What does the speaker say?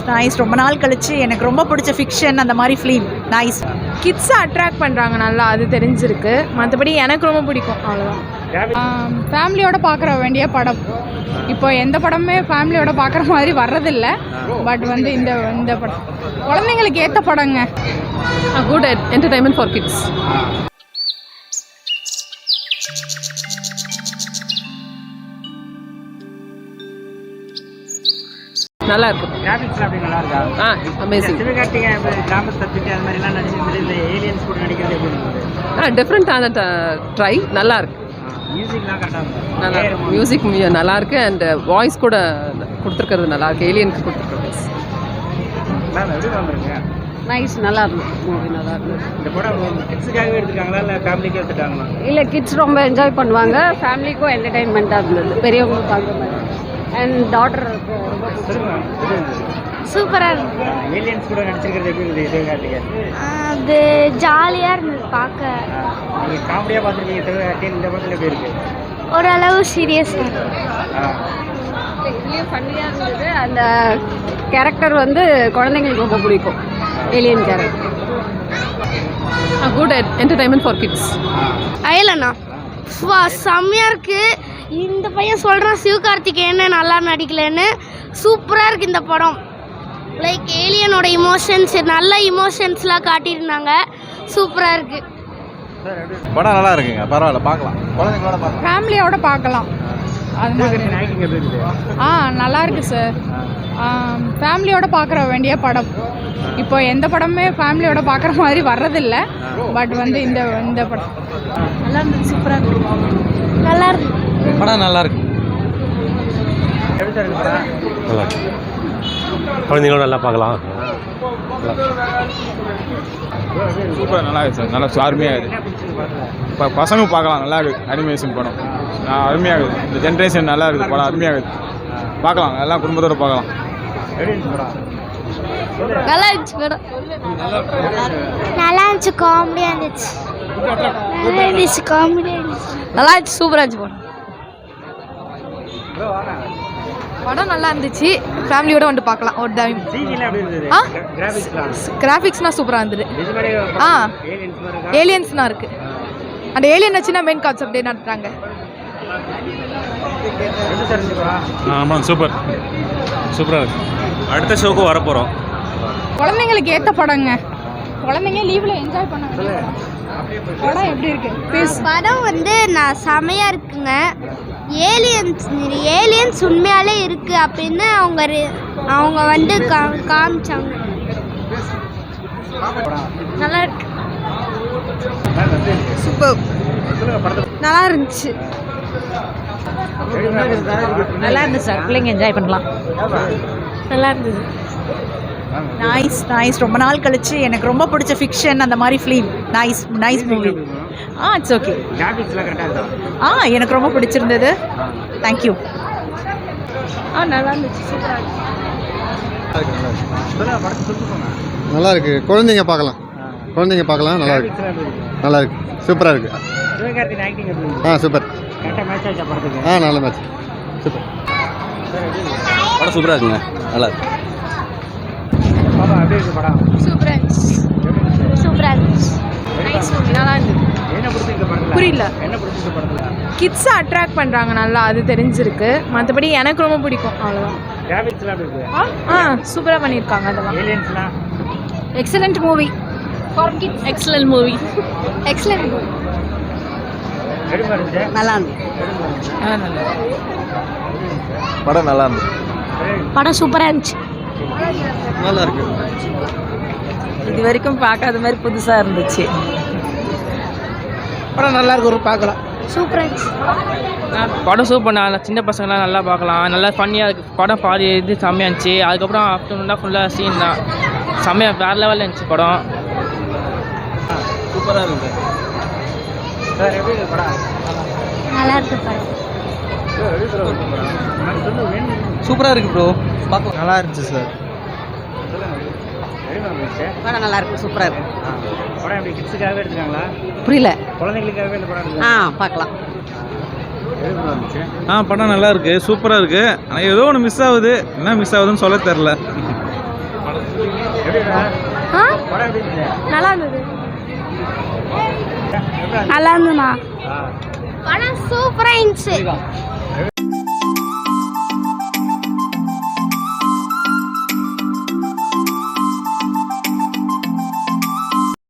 Nice ரொம்ப நாள் கழிச்சு எனக்கு ரொம்ப பிடிச்ச ஃபிக்ஷன் அந்த மாதிரி ஃபிலிம் நைஸ். கிட்ஸை அட்ராக்ட் பண்ணுறாங்க நல்லா, அது தெரிஞ்சிருக்கு. மற்றபடி எனக்கு ரொம்ப பிடிக்கும், அவ்வளோதான். ஃபேமிலியோட பார்க்குற வேண்டிய படம். இப்போ எந்த படமே ஃபேமிலியோட பார்க்குற மாதிரி வர்றதில்ல. பட் வந்து இந்த படம் குழந்தைங்களுக்கு ஏற்ற படங்க. Good entertainment for kids. நல்லா இருக்கும். கிராபிக்ஸ்லாம் அப்படி நல்லா இருக்கா? அமேசிங். சிவகார்த்திகேயன் கிராம சத்துட்டு அந்த மாதிரிலாம் நடிச்சிருந்தது, இந்த ஏலியன்ஸ் கூட நடிக்கிறது எப்படி இருந்தது? டிஃப்ரெண்ட்டான ட்ரை, நல்லா இருக்கு. மியூசிக்லாம் கரெக்டாக இருக்கும். நல்லா மியூசிக் நல்லா இருக்கு. அண்ட் வாய்ஸ் கூட கொடுத்துருக்கிறது நல்லா இருக்கு. ஏலியனுக்கு கொடுத்துருக்கிறது மேம் எப்படி மேம் இருக்கு? நைஸ், நல்லா இருக்கும். மூவி நல்லா இருக்கும். இந்த படம் கிட்ஸுக்காகவே எடுத்துருக்காங்களா இல்லை ஃபேமிலிக்கே எடுத்துட்டாங்களா? இல்லை, கிட்ஸ் ரொம்ப என்ஜாய் பண்ணுவாங்க. ஃபேமிலிக்கும் என்டர்டைன்மெண்ட்டாக இருந்தது, பெரியவங்களும் பார்க்குற மாதிரி. அண்ட் டாட்டருக்கு ரொம்ப சூப்பராக இருந்தது. ஏலியன்ஸ் கூட நடிச்சிருக்கிறது எப்படி இருந்தது சிவகார்த்திகேயன்? அது ஜாலியாக இருந்தது பார்க்க. நீங்கள் காமெடியாக பார்த்துருக்கீங்க சிவகார்த்திகேயன், இந்த படத்தில் எப்படி இருக்கு? ஓரளவு சீரியஸாக ஃபன்னியாக இருந்தது. அந்த கேரக்டர் வந்து குழந்தைங்களுக்கு ரொம்ப பிடிக்கும், alien character. Good entertainment for kids. அயலண்ணா செம்மையாக இருக்குது. இந்த பையன் சொல்கிறான் சிவகார்த்திகேயன் நல்லா நடிக்கலன்னு. சூப்பராக இருக்குது இந்த படம். லைக் ஏலியனோட இமோஷன்ஸ், நல்ல இமோஷன்ஸ்லாம் காட்டியிருந்தாங்க. சூப்பராக இருக்குது படம். நல்லா இருக்குங்க, பரவாயில்ல, பார்க்கலாம். குழந்தைங்களோட பார்க்கலாம், ஃபேமிலியோட பார்க்கலாம். அது மாதிரி நல்லா இருக்கு சார். ஃபேமிலியோட பார்க்குற வேண்டிய படம். இப்போ எந்த படமே ஃபேமிலியோட பார்க்குற மாதிரி வர்றதில்ல. பட் வந்து இந்த படம் நல்லா இருந்தது, சூப்பராக இருக்கு. நல்லா இருக்கு படம். நல்லா இருக்கு. நல்லா இருக்கு. குழந்தைங்களும் நல்லா பார்க்கலாம். சூப்பராக நல்லா இருக்குது சார். நல்லா அருமையாக இருக்குது. இப்போ பசங்க பார்க்கலாம், நல்லா இருக்குது. அனிமேஷன் படம் அருமையாக இருக்குது. இந்த ஜென்ரேஷன் நல்லா இருக்குது. படம் அருமையாக இருக்குது. பார்க்கலாம், எல்லாம் குடும்பத்தோடு பார்க்கலாம். நல்லா இருந்துச்சு படம். நல்லா இருந்துச்சு, காமெடியாக இருந்துச்சு. நல்லா இருந்துச்சு, காமெடியாக இருந்துச்சு. நல்லா இருந்துச்சு, சூப்பராக இருந்துச்சு படம். படம் நல்லா இருந்துச்சு. ஃபேமிலியோட வந்து பார்க்கலாம் ஒரு டைம். கிராஃபிக்ஸ்னால் சூப்பராக இருந்தது. ஏலியன்ஸ்லாம் இருக்குது. அந்த ஏலியன் வச்சுன்னா மெயின் கான்செப்டே நடத்துகிறாங்க. ஆமாம், சூப்பர் சூப்பராக இருக்குது. அடுத்த ஷோக்கு வரப்போகிறோம். குழந்தைங்களுக்கு ஏற்ற படங்க. குழந்தைங்க லீவில் என்ஜாய் பண்ணாங்க. படம் எப்படி இருக்கு? படம் வந்து நான் செமையாக இருக்குங்க. ஏலியன்ஸ் உண்மையாலே இருக்குது அப்படின்னு அவங்க வந்து காமிச்சாங்க. நல்லா இருக்கு. சூப்பர், நல்லா இருந்துச்சு. நல்லா இருந்துச்சு சார், பிள்ளைங்க என்ஜாய் பண்ணலாம். நல்லா இருந்தது. நைஸ் ரொம்ப நாள் கழிச்சு எனக்கு ரொம்ப பிடிச்ச ஃபிக்ஷன் அந்த மாதிரி film nice movie. It's okay. கிராபிக்ஸ்லாம் கரெக்டாக இருக்கா? எனக்கு ரொம்ப பிடிச்சிருந்தது. தேங்க்யூ. நல்லா இருந்துச்சு, சூப்பராக இருந்துச்சு. நல்லா இருக்கு. குழந்தைங்க பார்க்கலாம், நல்லா இருக்கு. நல்லா இருக்கு, சூப்பராக இருக்கு. சிவகார்த்திகேயன் ஆக்டிங் எப்படி இருந்தது? சூப்பர். கரெக்டாக மேட்ச் ஆச்சா படத்துக்கு? நல்ல மேட்ச், சூப்பர். படம் சூப்பராக இருக்குங்க, நல்லா இருக்கு. பாப்பா எப்படி இருக்கு படம்? சூப்பராக இருந்துச்சு. நைஸ் மூவி, நல்லா இருந்தது. என்ன பிடிச்சிருக்கு படத்தில்? புரியல. என்ன பிடிச்சிருக்கு படத்தில்? கிட்ஸை அட்ராக்ட் பண்ணுறாங்க நல்லா, அது தெரிஞ்சிருக்கு. மற்றபடி எனக்கு ரொம்ப பிடிக்கும், அவ்வளோதான். கிராபிக்ஸ்லாம் எப்படி இருக்கு? சூப்பராக பண்ணியிருக்காங்க. அதெல்லாம் ஏலியன்ஸ்லாம் excellent movie for kids. Excellent movie. எப்படி இருந்துச்சு? நல்லா இருந்துச்சு. படம் நல்லா இருந்துச்சு. படம் சூப்பராக இருந்துச்சு. நல்லா இருக்கு. இது வரைக்கும் பார்க்காத மாதிரி புதுசாக இருந்துச்சு. படம் நல்லா இருக்கு, ஒரு பார்க்கலாம். சூப்பராக இருந்துச்சு. படம் சூப்பர். சின்ன பசங்களாம் நல்லா பார்க்கலாம். நல்லா ஃபன்னியாக இருக்குது படம். பாதி இது செம்மையாக இருந்துச்சு. அதுக்கப்புறம் ஆஃப்டர்நூன் தான் ஃபுல்லாக சீன் தான் செம்மையாக வேறு லெவலில் இருந்துச்சு படம். சூப்பராக இருக்குது சார். எப்படி இருக்கு படம்? நல்லா இருக்கு படம். சூப்பராக இருக்குது ப்ரோ, பார்க்க நல்லா இருந்துச்சு சார். படம் நல்லா இருக்கு, சூப்பராக இருக்கு. படம் எப்படி கிட்ஸுக்காகவே எடுத்துக்காங்களா? புரியல. குழந்தைங்களுக்காகவே இந்த படம் எடுத்துக்காங்க? பார்க்கலாம். படம் நல்லா இருக்குது, சூப்பராக இருக்குது. ஆனால் ஏதோ ஒன்று மிஸ் ஆகுது. என்ன மிஸ் ஆகுதுன்னு சொல்ல தெரில. ஆ நல்லா இருந்தது நல்லா இருந்துண்ணா படம் சூப்பராக இருந்துச்சு